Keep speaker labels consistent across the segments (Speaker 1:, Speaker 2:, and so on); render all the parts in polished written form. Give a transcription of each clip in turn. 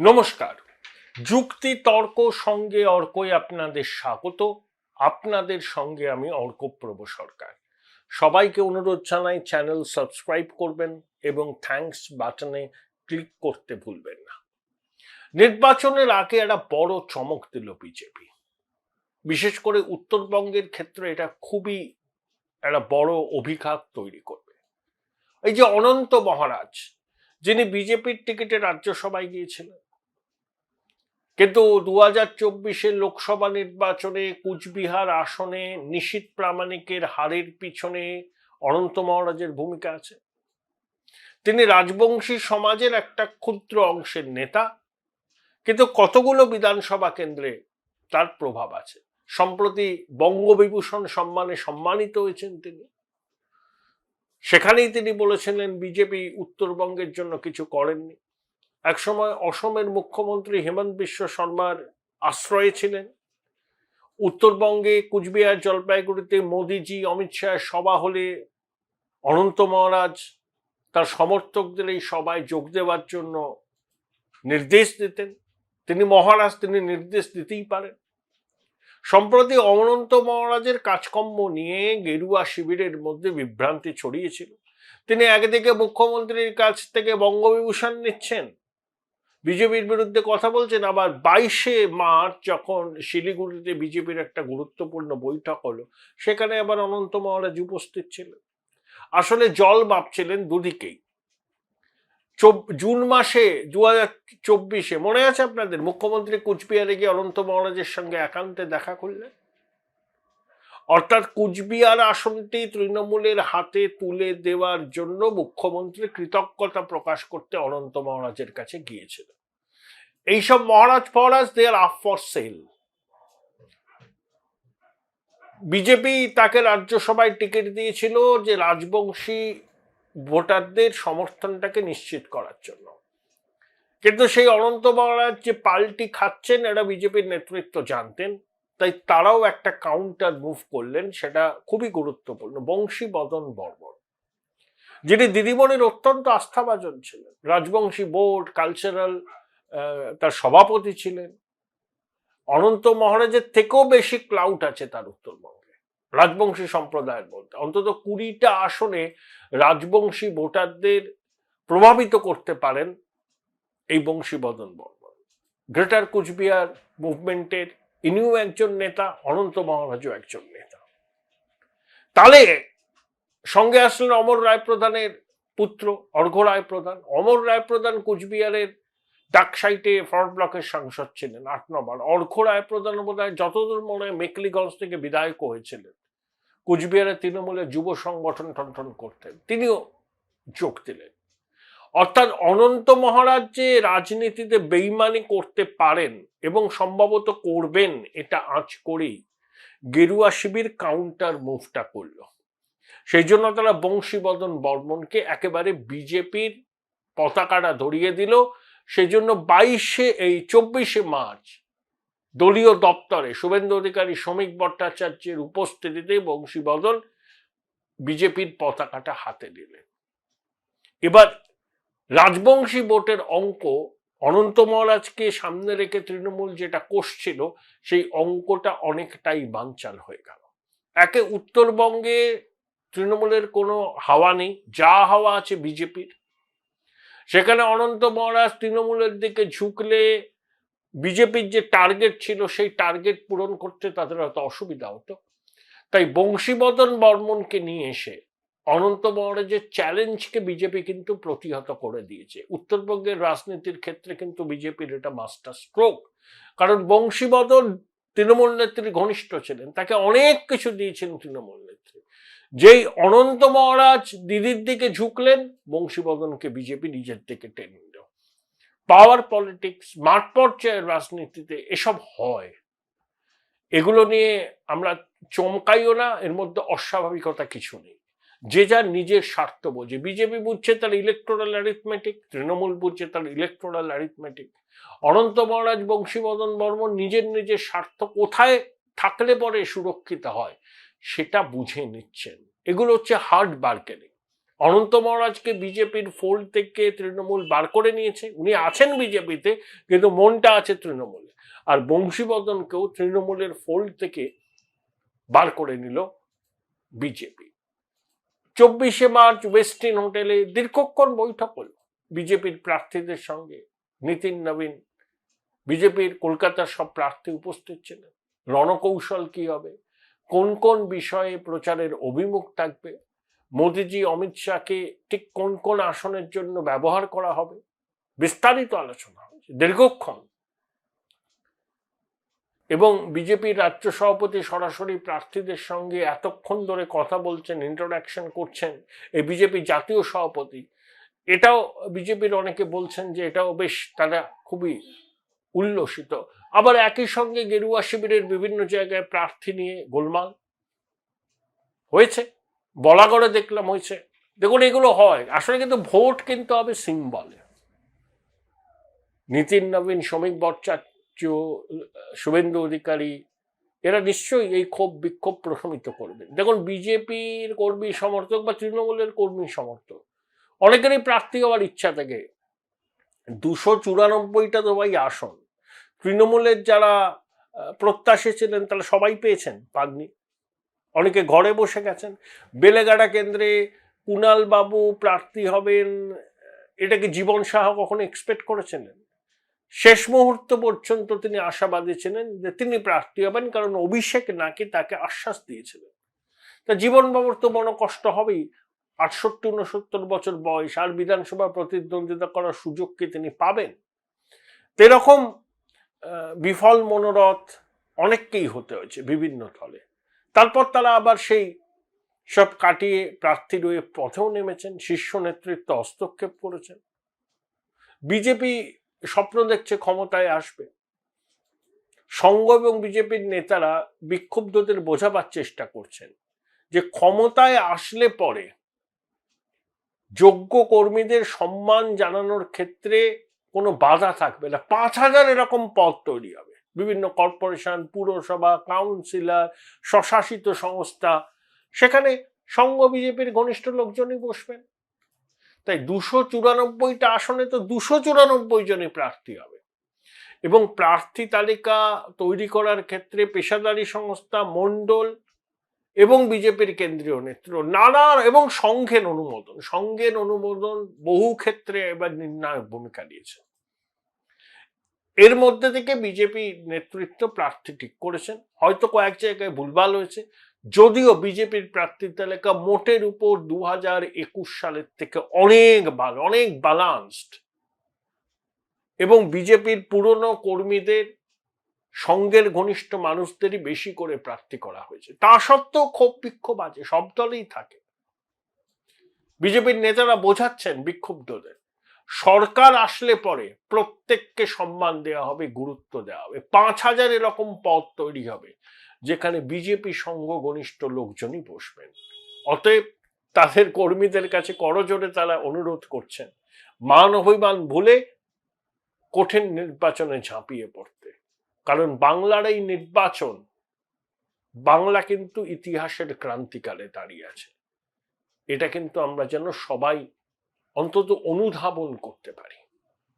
Speaker 1: নমস্কার। যুক্তি তর্ক সঙ্গে অর্কই আপনাদের স্বাগত। আপনাদের সঙ্গে আমি অর্কপ্রভ সরকার। সবাইকে অনুরোধ জানাই চ্যানেল সাবস্ক্রাইব করবেন এবং থ্যাঙ্কস বাটনে ক্লিক করতে ভুলবেন না। নির্বাচনের আগে একটা বড় চমক দিল বিজেপি। বিশেষ করে উত্তরবঙ্গের ক্ষেত্রে এটা খুবই একটা বড় অভিঘাত তৈরি করবে। এই যে অনন্ত মহারাজ, যিনি বিজেপির টিকিটে রাজ্যসভায় গিয়েছিলেন, কিন্তু 2024 লোকসভা নির্বাচনে কুচবিহার আসনে নিশীথ প্রামাণিকের হারের পিছনে অনন্ত মহারাজের ভূমিকা আছে। তিনি রাজবংশী সমাজের একটা ক্ষুদ্র অংশের নেতা, কিন্তু কতগুলো বিধানসভা কেন্দ্রে তার প্রভাব আছে। সম্প্রতি বঙ্গবিভূষণ সম্মানে সম্মানিত হয়েছেন তিনি। সেখানেই তিনি বলেছিলেন বিজেপি উত্তরবঙ্গের জন্য কিছু করেননি। একসময় অসমের মুখ্যমন্ত্রী হেমন্ত বিশ্ব শর্মার আশ্রয়ে ছিলেন। উত্তরবঙ্গে কুচবিহার জলপাইগুড়িতে মোদিজি অমিত শাহের সভা হলে অনন্ত মহারাজ তার সমর্থকদের এই সভায় যোগ দেওয়ার জন্য নির্দেশ দিতেন। তিনি মহারাজ, তিনি নির্দেশ দিতেই পারেন। সম্প্রতি অনন্ত মহারাজের কাজকর্ম নিয়ে গেরুয়া শিবিরের মধ্যে বিভ্রান্তি ছড়িয়েছিল। তিনি একদিকে মুখ্যমন্ত্রীর কাছ থেকে বঙ্গবিভূষণ নিচ্ছেন, বিজেপির বিরুদ্ধে কথা বলছেন, আবার 22শে মার্চ যখন শিলিগুড়িতে বিজেপির একটা গুরুত্বপূর্ণ বৈঠক হলো, সেখানে আবার অনন্ত মহারাজ উপস্থিত ছিলেন। আসলে জল মাপছিলেন দুদিকেই। জুন মাসে 2024 মনে আছে আপনাদের, মুখ্যমন্ত্রী কুচবিহারে গিয়ে অনন্ত মহারাজের সঙ্গে একান্তে দেখা করলেন। অর্থাৎ কুচবিহার আসনটি তৃণমূলের হাতে তুলে দেওয়ার জন্য মুখ্যমন্ত্রী কৃতজ্ঞতা প্রকাশ করতে অনন্ত মহারাজের কাছে গিয়েছিলেন। এইসব মহারাজ দে আর আপ ফর সেল। বিজেপি তাকে রাজ্যসভায় টিকিট দিয়েছিল যে রাজবংশী ভোটারদের সমর্থনটাকে নিশ্চিত করার জন্য, কিন্তু সেই অনন্ত মহারাজ যে পাল্টি খাচ্ছেন এটা বিজেপির নেতৃত্ব জানতেন। তাই তারাও একটা কাউন্টার মুভ করলেন, সেটা খুবই গুরুত্বপূর্ণ। বংশীবদন বর্মন, যিনি দিদিমণির অত্যন্ত আস্থাভাজন ছিলেন, রাজবংশী বোর্ড কালচারাল তার সভাপতি ছিলেন। অনন্ত মহারাজের থেকেও বেশি ক্লাউট আছে তার উত্তরবঙ্গে রাজবংশী সম্প্রদায়ের মধ্যে। অন্তত 20টা আসনে রাজবংশী ভোটারদের প্রভাবিত করতে পারেন এই বংশীবদন বর্মন। গ্রেটার কুচবিহার মুভমেন্টের ইনিও একজন নেতা, অনন্ত মহারাজও একজন নেতা। তাহলে সঙ্গে আসলেন অমর রায় প্রধানের পুত্র অর্ঘ্য রায় প্রধান। অমর রায় প্রধান কুচবিহারের ডাকসাইটে ফ্রন্ট ব্লকের সাংসদ ছিলেন 8 নম্বর। অর্ঘ্য রায় প্রধান বোধহয় যতদূর মনে হয় মেকলিগঞ্জ থেকে বিধায়ক হয়েছিলেন, কুচবিহারের তৃণমূলের যুব সংগঠন টন্টন করতেন, তিনিও যোগ দিলেন। অর্থাৎ অনন্ত মহারাজ যে রাজনীতিতে বেইমানি করতে পারেন এবং সম্ভবত করবেন, এটা আঁচ করেই গেরুয়া শিবির কাউন্টার মুভটা করল। সেই জন্য তারা বংশীবদন বর্মনকে একেবারে বিজেপির পতাকাটা ধরিয়ে দিল। সেই জন্য 24শে মার্চ দলীয় দপ্তরে শুভেন্দু অধিকারী, শ্রমিক ভট্টাচার্যের উপস্থিতিতে বংশীবদন বিজেপির পতাকাটা হাতে নিলেন। এবার রাজবংশী ভোটের অঙ্ক অনন্ত মহারাজকে সামনে রেখে তৃণমূল যেটা কষছিল, সেই অঙ্কটা অনেকটাই বানচাল হয়ে গেল। একে উত্তরবঙ্গে তৃণমূলের কোনো হাওয়া নেই, যা হাওয়া আছে বিজেপির। সেখানে অনন্ত মহারাজ তৃণমূলের দিকে ঝুঁকলে বিজেপির যে টার্গেট ছিল সেই টার্গেট পূরণ করতে তাদের হয়তো অসুবিধা হতো। তাই বংশীবদন বর্মনকে নিয়ে এসে অনন্ত মহারাজের চ্যালেঞ্জকে বিজেপি কিন্তু প্রতিহত করে দিয়েছে। উত্তরবঙ্গের রাজনীতির ক্ষেত্রে কিন্তু বিজেপির এটা মাস্টার স্ট্রোক। কারণ বংশীবদন তৃণমূল নেত্রী ঘনিষ্ঠ ছিলেন, তাকে অনেক কিছু দিয়েছেন তৃণমূল নেত্রী। যেই অনন্ত মহারাজ দিদির দিকে ঝুঁকলেন, বংশীবদনকে বিজেপি নিজের দিকে টেনে নিল। পাওয়ার পলিটিক্স, মাঠ পর্যায়ের রাজনীতিতে এসব হয়। এগুলো নিয়ে আমরা চমকাইও না, এর মধ্যে অস্বাভাবিকতা কিছু নেই। যে যার নিজের স্বার্থ বোঝে। বিজেপি বুঝছে তার ইলেকটোরাল অ্যারিথমেটিক, তৃণমূল বুঝছে তার ইলেকটোরাল অ্যারিথমেটিক। অনন্ত মহারাজ, বংশীবদন বর্মন নিজের স্বার্থ কোথায় থাকলে পরে সুরক্ষিত হয় সেটা বুঝে নিচ্ছেন। এগুলো হচ্ছে হার্ড বার্গেনিং। অনন্ত মহারাজকে বিজেপির ফোল্ড থেকে তৃণমূল বার করে নিয়েছে, উনি আছেন বিজেপিতে কিন্তু মনটা আছে তৃণমূলে। আর বংশীবদনকেও তৃণমূলের ফোল্ড থেকে বার করে নিল বিজেপি। 24শে মার্চ ওয়েস্টিন হোটেলে দীর্ঘক্ষণ বৈঠক হল বিজেপির প্রার্থীদের সঙ্গে। নিতিন নবীন, বিজেপির কলকাতার সব প্রার্থী উপস্থিত ছিলেন। রণকৌশল কি হবে, কোন কোন বিষয়ে প্রচারের অভিমুখ থাকবে, মোদিজি অমিত শাহকে ঠিক কোন কোন আসনের জন্য ব্যবহার করা হবে, বিস্তারিত আলোচনা হয়েছে দীর্ঘক্ষণ। এবং বিজেপির রাজ্য সভাপতি সরাসরি প্রার্থীদের সঙ্গে এতক্ষণ ধরে কথা বলছেন, ইন্টারাকশন করছেন এই বিজেপি জাতীয় সভাপতি। এটাও বিজেপির অনেকে বলছেন যে এটাও বেশ তারা খুবই উল্লসিত। আবার একই সঙ্গে গেরুয়া শিবিরের বিভিন্ন জায়গায় প্রার্থী নিয়ে গোলমাল হয়েছে, বলাগড়ে দেখলাম হয়েছে। দেখুন এগুলো হয় আসলে, কিন্তু ভোট কিন্তু হবে সিম্বলে। নিতিন নবীন, শ্রমিক ভট্টাচার্য, শুভেন্দু অধিকারী এরা নিশ্চয়ই এই ক্ষোভ বিক্ষোভ প্রশমিত করবেন। দেখুন বিজেপির কর্মী সমর্থক বা তৃণমূলের কর্মী সমর্থক অনেকেরই প্রার্থী হওয়ার ইচ্ছা থাকে। 294টা তো ভাই আসন, তৃণমূলের যারা প্রত্যাশী ছিলেন তারা সবাই পেয়েছেন, পাননি। অনেকে ঘরে বসে গেছেন। বেলেগাড়া কেন্দ্রে কুণাল বাবু প্রার্থী হবেন, এটাকে জীবন সাহা কখনো এক্সপেক্ট করেছিলেন? শেষ মুহূর্ত পর্যন্ত তিনি আশাবাদী ছিলেন যে তিনি প্রার্থী হবেন, কারণ অভিষেক নাকি তাকে আশ্বাস দিয়েছিলেন। তা জীবন বাবুর তো মনে কষ্ট হবেই, 68-69 বছর বয়স, আর বিধানসভা প্রতিদ্বন্দ্বিতা করার সুযোগ কি তিনি পাবেন? এরকম বিফল মনোরথ অনেককেই হতে হয়েছে বিভিন্ন দলে। তারপর তারা আবার সেই সব কাটিয়ে প্রার্থীর হয়ে পথেও নেমেছেন, শীর্ষ নেতৃত্ব হস্তক্ষেপ করেছেন। বিজেপি স্বপ্ন দেখছে ক্ষমতায় আসবে। সংঘ এবং বিজেপির নেতারা বিক্ষুব্ধদের বোঝাবার চেষ্টা করছেন যে ক্ষমতায় আসলে পরে যোগ্য কর্মীদের সম্মান জানানোর ক্ষেত্রে কোনো বাধা থাকবে না। 5000 এরকম পদ তৈরি হবে, বিভিন্ন কর্পোরেশন, পুরসভা, কাউন্সিলর, স্বশাসিত সংস্থা, সেখানে সংঘ বিজেপির ঘনিষ্ঠ লোকজনই বসবেন। তাই 294টা আসনে তো 294 জনই প্রার্থী হবে। এবং প্রার্থী তালিকা তৈরি করার ক্ষেত্রে পেশাদারী সংস্থা, মণ্ডল এবং বিজেপির কেন্দ্রীয় নেতৃত্ব নানা এবং সংঘের অনুমোদন বহু ক্ষেত্রে এবার নির্ণায়ক ভূমিকা নিয়েছে। এর মধ্যে থেকে বিজেপি নেতৃত্ব প্রার্থী ঠিক করেছেন। হয়তো কয়েক জায়গায় ভুলভাল হয়েছে, যদিও বিজেপির প্রার্থী তালিকা মোটের উপর 2021 সালের থেকে অনেক ভালো, অনেক ব্যালান্সড। এবং বিজেপির পুরনো কর্মীদের, সংঘের ঘনিষ্ঠ মানুষদেরই বেশি করে প্রার্থী করা হয়েছে। তা সত্ত্বেও ক্ষোভ বিক্ষোভ আছে, সব দলেই থাকে। বিজেপির নেতারা বোঝাচ্ছেন বিক্ষুব্ধদের, সরকার আসলে পরে প্রত্যেককে সম্মান দেওয়া হবে, গুরুত্ব দেওয়া হবে। 5000 এরকম পদ তৈরি হবে যেখানে বিজেপি সংঘ ঘনিষ্ঠ লোকজনই বসবেন। অতএব তাদের কর্মীদের কাছে করজোড়ে তারা অনুরোধ করছেন মান অভিমান ভুলে কঠিন নির্বাচনে ঝাঁপিয়ে পড়তে। কারণ বাংলার এই নির্বাচন, বাংলা কিন্তু ইতিহাসের ক্রান্তিকালে দাঁড়িয়ে আছে। এটা কিন্তু আমরা যেন সবাই অন্তত অনুধাবন করতে পারি।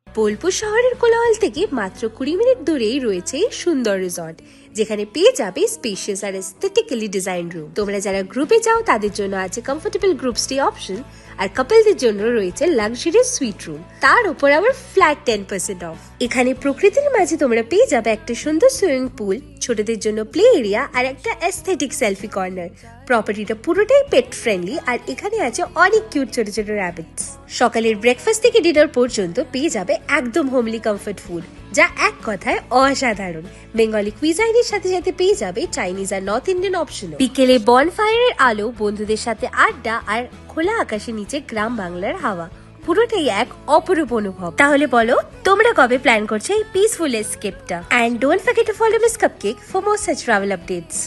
Speaker 2: বোলপুর শহরের কোলাহল থেকে মাত্র 20 মিনিট দূরেই রয়েছে সুন্দর রিসর্ট, যেখানে পেয়ে যাবে স্পেশিয়াস আর এস্থেটিক্যালি ডিজাইন রুম। তোমরা যারা গ্রুপে যাও তাদের জন্য আছে কমফোর্টেবল গ্রুপ স্টে অপশন, আর কাপলদের জন্য রয়েছে লাক্সারিয়াস সুইট রুম, তার উপর আবার ফ্ল্যাট 10% অফ। এখানে প্রকৃতির মাঝে তোমরা পেয়ে যাবে একটা সুন্দর সুইমিং পুল, ছোটদের জন্য প্লে এরিয়া আর একটা এস্থেটিক সেলফি কর্নার। প্রপার্টিটা পুরোটাই পেট ফ্রেন্ডলি, আর এখানে আছে অনেক কিউট ছোট ছোট র্যাবিটস। সকালের ব্রেকফাস্ট থেকে ডিনার পর্যন্ত পেয়ে যাবে একদম হোমলি কমফর্ট ফুড, যা এক কথায় অসাধারণ। বেঙ্গলি কুইজাইনের সাথে সাথে পেয়ে যাবে চাইনিজ আর নর্থ ইন্ডিয়ান অপশন। বিকেলে বনফায়ারের আলো, বন্ধুদের সাথে আড্ডা আর খোলা আকাশের নিচে গ্রাম বাংলার হাওয়া, পুরোটাই এক অপরূপ অনুভব। তাহলে বলো তোমরা কবে প্ল্যান করছো এই পিসফুল এসকেপটা? And don't forget to follow Miss Cupcake for more such travel updates.